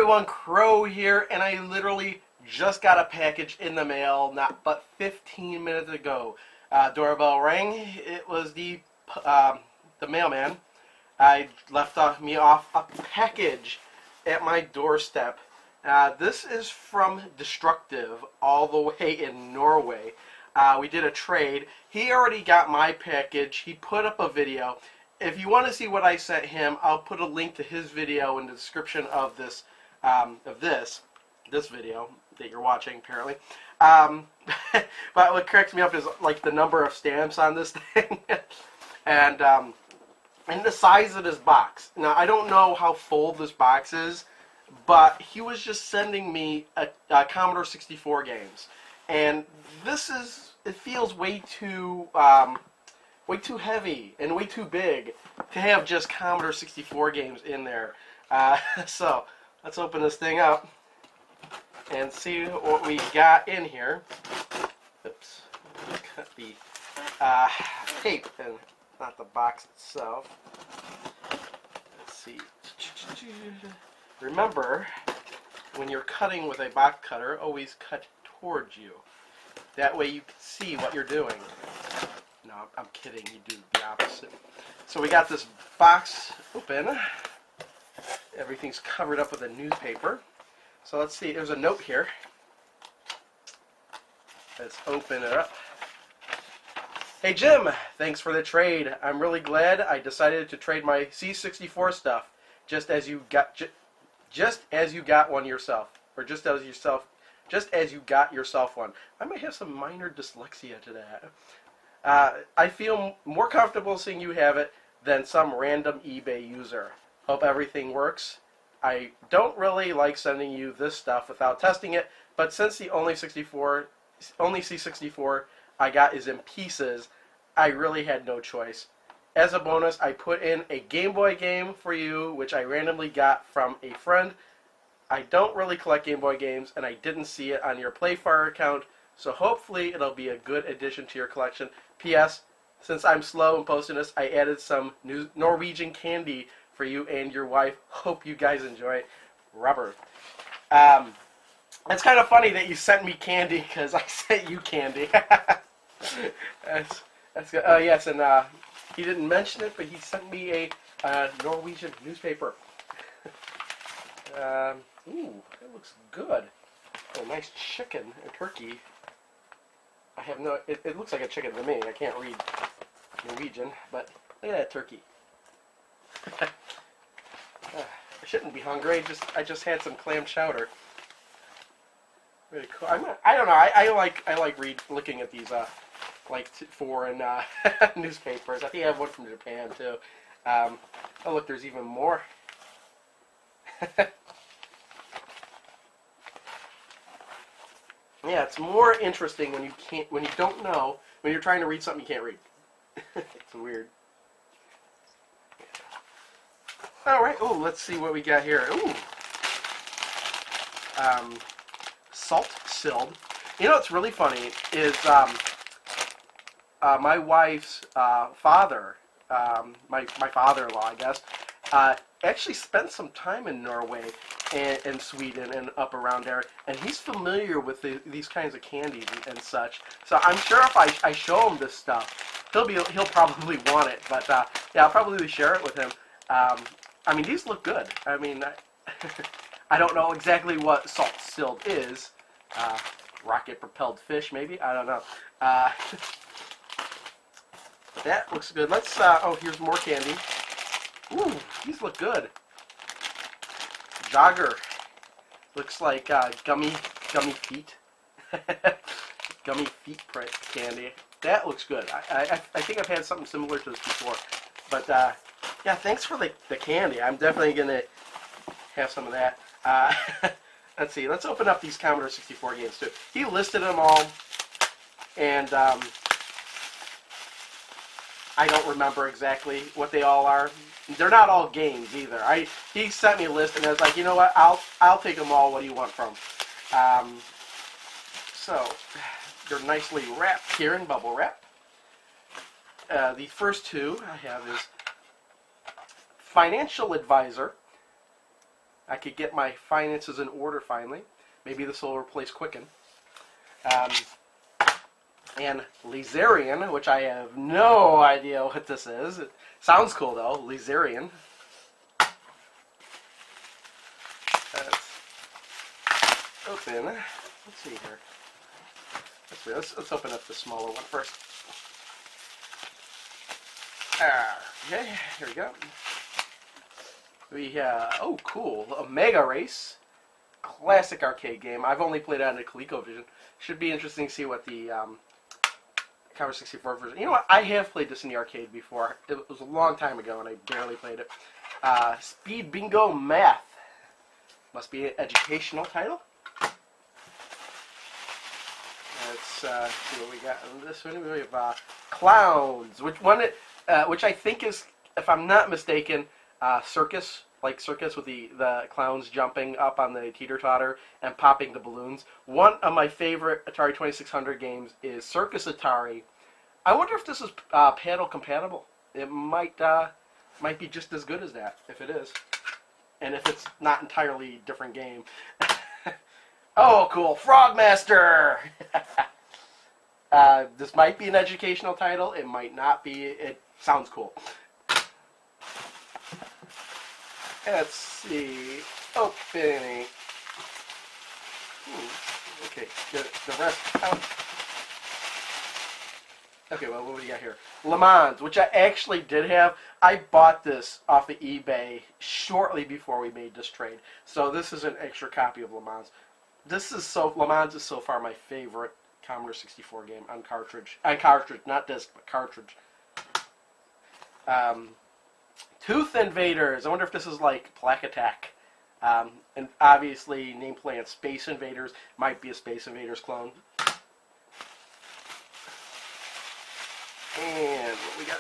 everyone, Crow here, and I literally just got a package in the mail not but 15 minutes ago. Doorbell rang. It was the mailman. I left me off a package at my doorstep. This is from Destruktive, all the way in Norway. We did a trade. He already got my package. He put up a video. If you want to see what I sent him, I'll put a link to his video in the description of this video that you're watching, apparently. But what cracks me up is like the number of stamps on this thing, and the size of this box. Now I don't know how full this box is, but he was just sending me a Commodore 64 games, and it feels way too heavy and way too big to have just Commodore 64 games in there. So let's open this thing up and see what we got in here. Oops, cut the tape and not the box itself. Let's see. Remember, when you're cutting with a box cutter, always cut towards you. That way you can see what you're doing. No, I'm kidding. You do the opposite. So we got this box open. Everything's covered up with a newspaper. So let's see. There's a note here. Let's open it up. Hey Jim, thanks for the trade. I'm really glad I decided to trade my C64 stuff, just as you got one yourself, or just as you got yourself one. I might have some minor dyslexia to that. I feel more comfortable seeing you have it than some random eBay user. Hope everything works. I don't really like sending you this stuff without testing it, but since the only C64 I got is in pieces, I really had no choice. As a bonus, I put in a Game Boy game for you, which I randomly got from a friend. I don't really collect Game Boy games, and I didn't see it on your Playfire account, so hopefully it'll be a good addition to your collection. P.S. Since I'm slow in posting this, I added some Norwegian candy for you and your wife. Hope you guys enjoy it. Robert. It's kind of funny that you sent me candy because I sent you candy. That's good. Yes, and he didn't mention it, but he sent me a Norwegian newspaper. Ooh, that looks good. Oh, nice chicken or turkey. I have no. It looks like a chicken to me. I can't read Norwegian, but look at that turkey. I shouldn't be hungry. I just had some clam chowder. Really cool. I don't know. I like looking at these foreign newspapers. I think I have one from Japan too. Oh look, there's even more. Yeah, it's more interesting when you don't know, when you're trying to read something you can't read. It's weird. All right. Oh, let's see what we got here. Ooh. Salt Silled. You know what's really funny is my wife's father, my father-in-law, I guess, actually spent some time in Norway and Sweden and up around there, and he's familiar with these kinds of candies and such. So I'm sure if I show him this stuff, he'll probably want it. But yeah, I'll probably share it with him. I mean, these look good. I mean, I don't know exactly what Salt Silled is. Rocket-propelled fish, maybe? I don't know. That looks good. Let's, oh, here's more candy. Ooh, these look good. Jogger. Looks like gummy feet. Gummy feet print candy. That looks good. I think I've had something similar to this before. But, yeah, thanks for the candy. I'm definitely going to have some of that. Let's see. Let's open up these Commodore 64 games, too. He listed them all, and I don't remember exactly what they all are. They're not all games, either. He sent me a list, and I was like, you know what? I'll take them all. What do you want from? So, they're nicely wrapped here in bubble wrap. The first two I have is Financial Advisor. I could get my finances in order finally. Maybe this will replace Quicken. And Laserian, which I have no idea what this is. It sounds cool though, Laserian. Let's open. Let's see here. Let's open up the smaller one first. Okay, here we go. We have, oh cool, a Mega Race. Classic arcade game. I've only played it on the ColecoVision. Should be interesting to see what the Commodore 64 version. You know what? I have played this in the arcade before. It was a long time ago, and I barely played it. Speed Bingo Math. Must be an educational title. Let's see what we got on this one. We have Clowns, which I think is, if I'm not mistaken, circus. Like circus with the clowns jumping up on the teeter-totter and popping the balloons. One of my favorite Atari 2600 games is Circus Atari. I wonder if this is paddle compatible. It might be just as good as that, if it is. And if it's not entirely different game. Oh, cool. Frogmaster! This might be an educational title. It might not be. It sounds cool. Let's see. Opening. Okay, the rest out. Okay, well, what do we got here? Le Mans, which I actually did have. I bought this off of eBay shortly before we made this trade. So this is an extra copy of Le Mans. Le Mans is so far my favorite Commodore 64 game on cartridge. On cartridge, not disc, but cartridge. Tooth Invaders. I wonder if this is like Plaque Attack. And obviously, nameplate Space Invaders might be a Space Invaders clone. And what we got?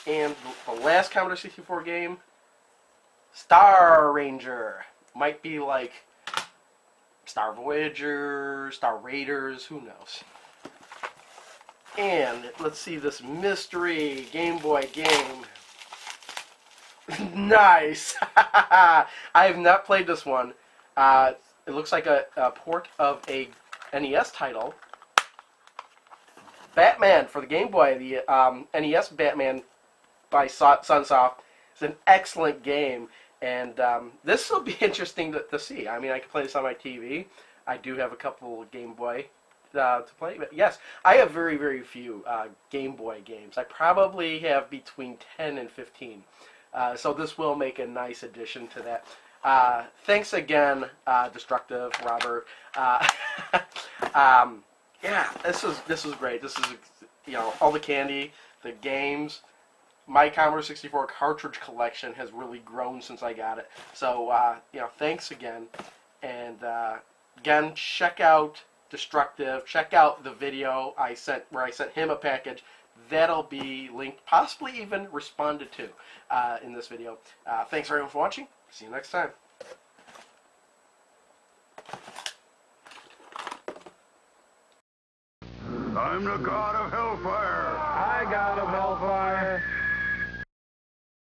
And the last Commodore 64 game, Star Ranger. Might be like Star Voyager, Star Raiders, who knows. And let's see this mystery Game Boy game. Nice! I have not played this one. It looks like a port of a NES title. Batman for the Game Boy, the NES Batman by Sunsoft. It's an excellent game, and this will be interesting to see. I mean, I can play this on my TV. I do have a couple Game Boy to play, but yes, I have very, very few Game Boy games. I probably have between 10 and 15. So this will make a nice addition to that. Thanks again, Destruktive, Robert. Yeah, this was great. This is, you know, all the candy, the games. My Commodore 64 cartridge collection has really grown since I got it. So, you know, thanks again. And again, check out Destruktive. Check out the video where I sent him a package. That'll be linked, possibly even responded to in this video. Thanks very much for watching. See you next time. I'm the god of hellfire. Hi, God of Hellfire.